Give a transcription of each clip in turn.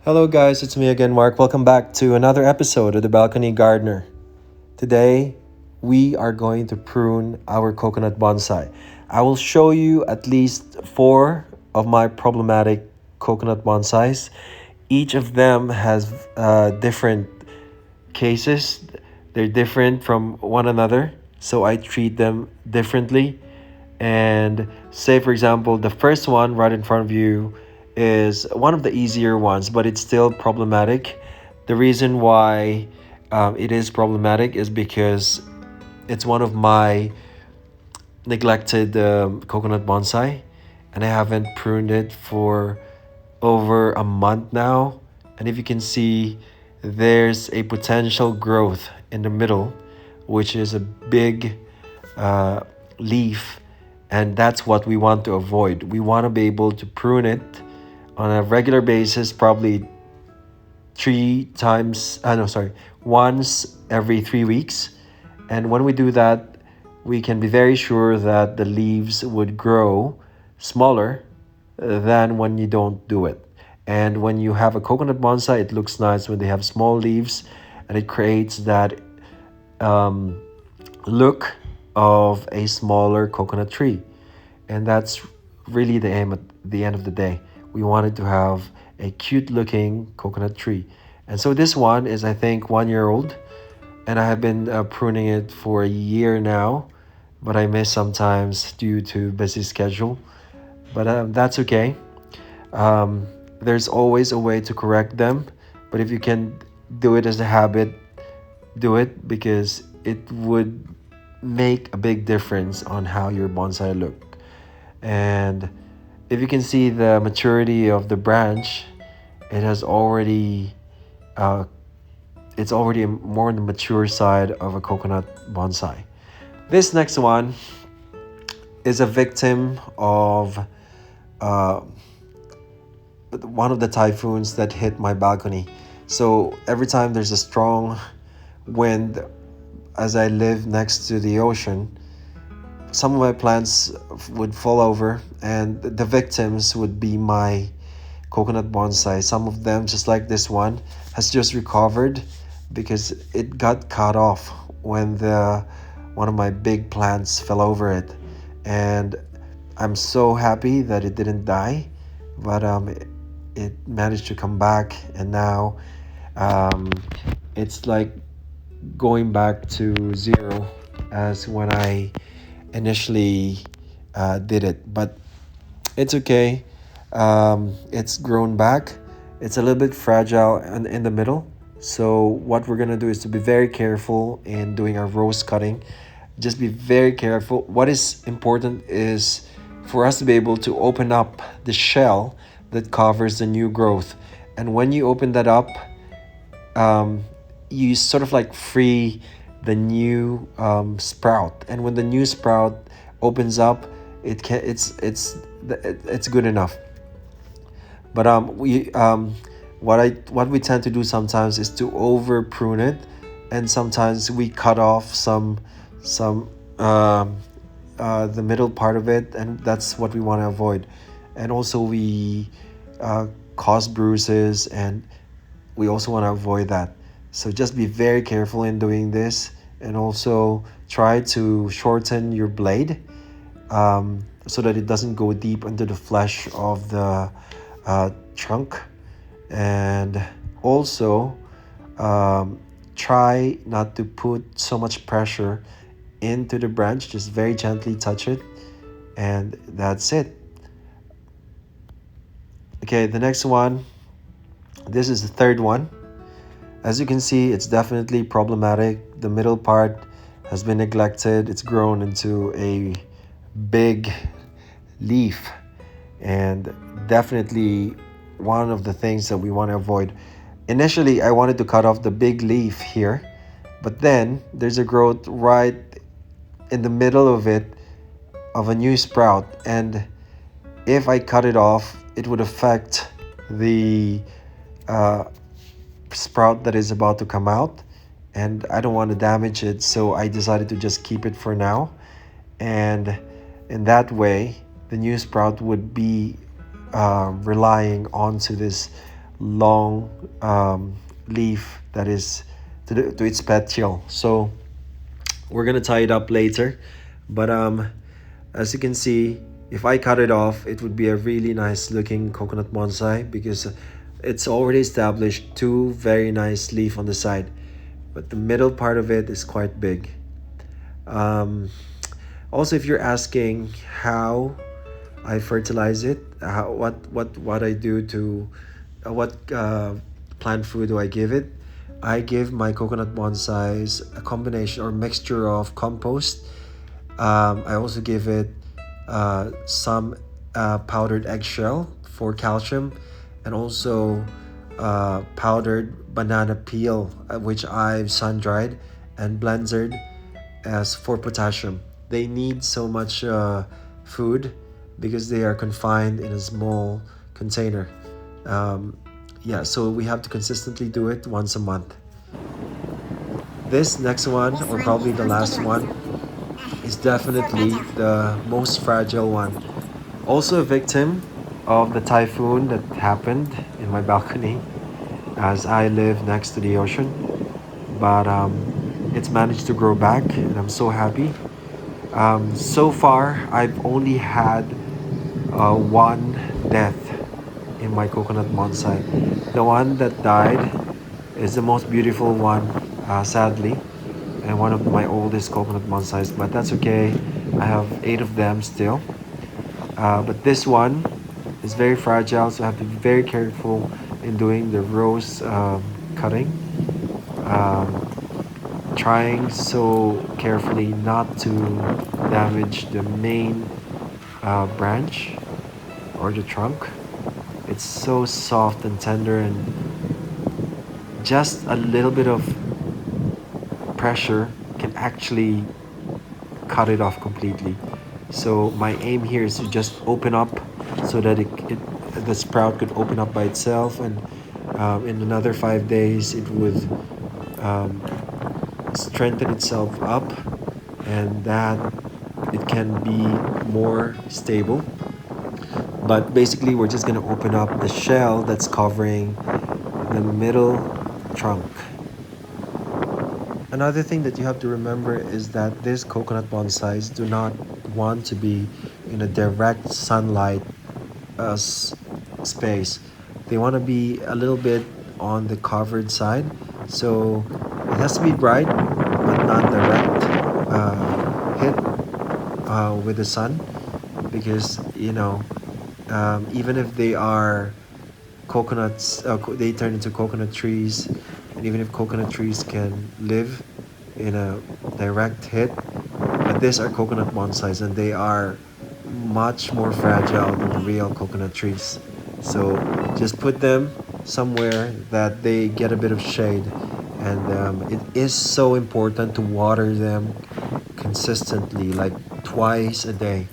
Hello, guys, it's me again, Mark. Welcome back to another episode of The Balcony Gardener. Today, we are going to prune our coconut bonsai. I will show you at least four of my problematic coconut bonsais. Each of them has different cases, they're different from one another, so I treat them differently. And say, for example, the first one right in front of you is one of the easier ones, but it's still problematic. The reason why it is problematic is because it's one of my neglected coconut bonsai, and I haven't pruned it for over a month now. And if you can see, there's a potential growth in the middle, which is a big uh, leaf, and that's what we want to avoid. We want to be able to prune it on a regular basis, probably three times, no, sorry, once every 3 weeks. And when we do that, we can be very sure that the leaves would grow smaller than when you don't do it. And when you have a coconut bonsai, it looks nice when they have small leaves, and it creates that um, look of a smaller coconut tree. And that's really the aim at the end of the day. We wanted to have a cute looking coconut tree. And so this one is, I think, 1 year old, and I have been pruning it for a year now, but I miss sometimes due to busy schedule. But that's okay. There's always a way to correct them, but if you can do it as a habit, do it, because it would make a big difference on how your bonsai look. And if you can see the maturity of the branch, it has already uh, it's already more on the mature side of a coconut bonsai. This next one is a victim of uh, one of the typhoons that hit my balcony. So every time there's a strong wind, as I live next to the ocean, some of my plants would fall over, and the victims would be my coconut bonsai. Some of them, just like this one, has just recovered because it got cut off when the one of my big plants fell over it. And I'm so happy that it didn't die, but it managed to come back, and now um, it's like going back to zero as when I initially did it. But it's okay. It's grown back. It's a little bit fragile in the middle. So what we're gonna do is to be very careful in doing our rose cutting. Just be very careful. What is important is for us to be able to open up the shell that covers the new growth. And when you open that up, um, you sort of like free the new sprout. And when the new sprout opens up, it's good enough. But what we tend to do sometimes is to over prune it, and sometimes we cut off some the middle part of it, and that's what we want to avoid. And also we cause bruises, and we also want to avoid that. So just be very careful in doing this, and also try to shorten your blade so that it doesn't go deep into the flesh of the trunk. And also try not to put so much pressure into the branch. Just very gently touch it, and that's it. Okay, the next one, this is the third one. As you can see, it's definitely problematic. The middle part has been neglected. It's grown into a big leaf, and definitely one of the things that we want to avoid. Initially, I wanted to cut off the big leaf here, but then there's a growth right in the middle of it of a new sprout, and if I cut it off, it would affect the sprout that is about to come out, and I don't want to damage it, so I decided to just keep it for now. And in that way, the new sprout would be relying onto this long leaf that is to its petiole. So we're gonna tie it up later, but as you can see, if I cut it off, it would be a really nice looking coconut bonsai because it's already established two very nice leaf on the side, but the middle part of it is quite big. um, Also, if you're asking how I fertilize it, what I do to what plant food do I give it? I give my coconut bonsais a combination or mixture of compost. I also give it some powdered eggshell for calcium, and also powdered banana peel, which I've sun dried and blended as for potassium. They need so much food because they are confined in a small container. Um, yeah, so we have to consistently do it once a month. This next one, or probably the last one, is definitely the most fragile one. Also a victim of the typhoon that happened in my balcony, as I live next to the ocean. But it's managed to grow back, and I'm so happy. So far, I've only had one death in my coconut bonsai. The one that died is the most beautiful one, sadly, and one of my oldest coconut bonsais. But that's okay. I have 8 of them still. But this one is very fragile, so I have to be very careful in doing the rose cutting. Um, Trying so carefully not to damage the main branch or the trunk. It's so soft and tender, and just a little bit of pressure can actually cut it off completely. So my aim here is to just open up so that the sprout could open up by itself, and in another 5 days it would um, strengthen itself up, and that it can be more stable. But basically, we're just going to open up the shell that's covering the middle trunk. Another thing that you have to remember is that these coconut bonsais do not want to be in a direct sunlight space. They want to be a little bit on the covered side. So it has to be bright, but not direct hit with the sun, because even if they are coconuts, they turn into coconut trees, and even if coconut trees can live in a direct hit, but these are coconut bonsais, and they are much more fragile than the real coconut trees. So just put them somewhere that they get a bit of shade, and it is so important to water them consistently, like twice a day.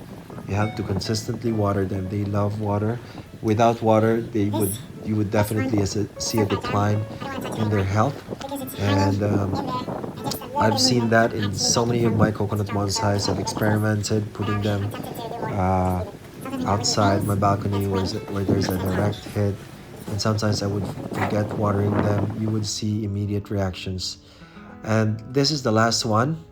You have to consistently water them. They love water. Without water, you would definitely see a decline in their health, and I've seen that in so many of my coconut bonsais. I've experimented putting them uh, outside my balcony where there's a direct hit, and sometimes I would forget watering them. You would see immediate reactions. And this is the last one.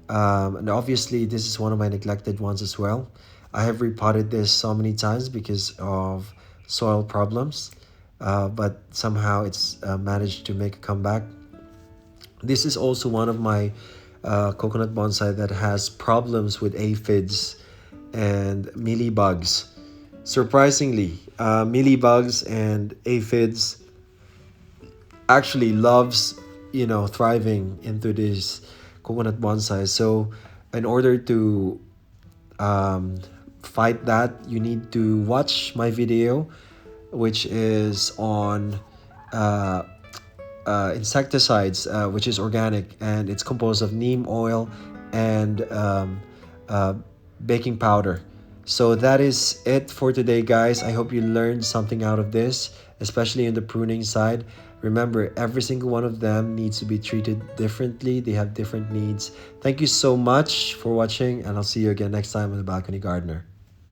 And obviously, this is one of my neglected ones as well. I have repotted this so many times because of soil problems, but somehow it's managed to make a comeback. This is also one of my coconut bonsai that has problems with aphids and mealybugs. Surprisingly, mealybugs and aphids actually loves thriving into this coconut bonsai. So in order to um, fight that, you need to watch my video, which is on uh, insecticides, which is organic, and it's composed of neem oil and uh, baking powder. So that is it for today, guys. I hope you learned something out of this, especially in the pruning side. Remember, every single one of them needs to be treated differently. They have different needs. Thank you so much for watching, and I'll see you again next time on the Balcony Gardener.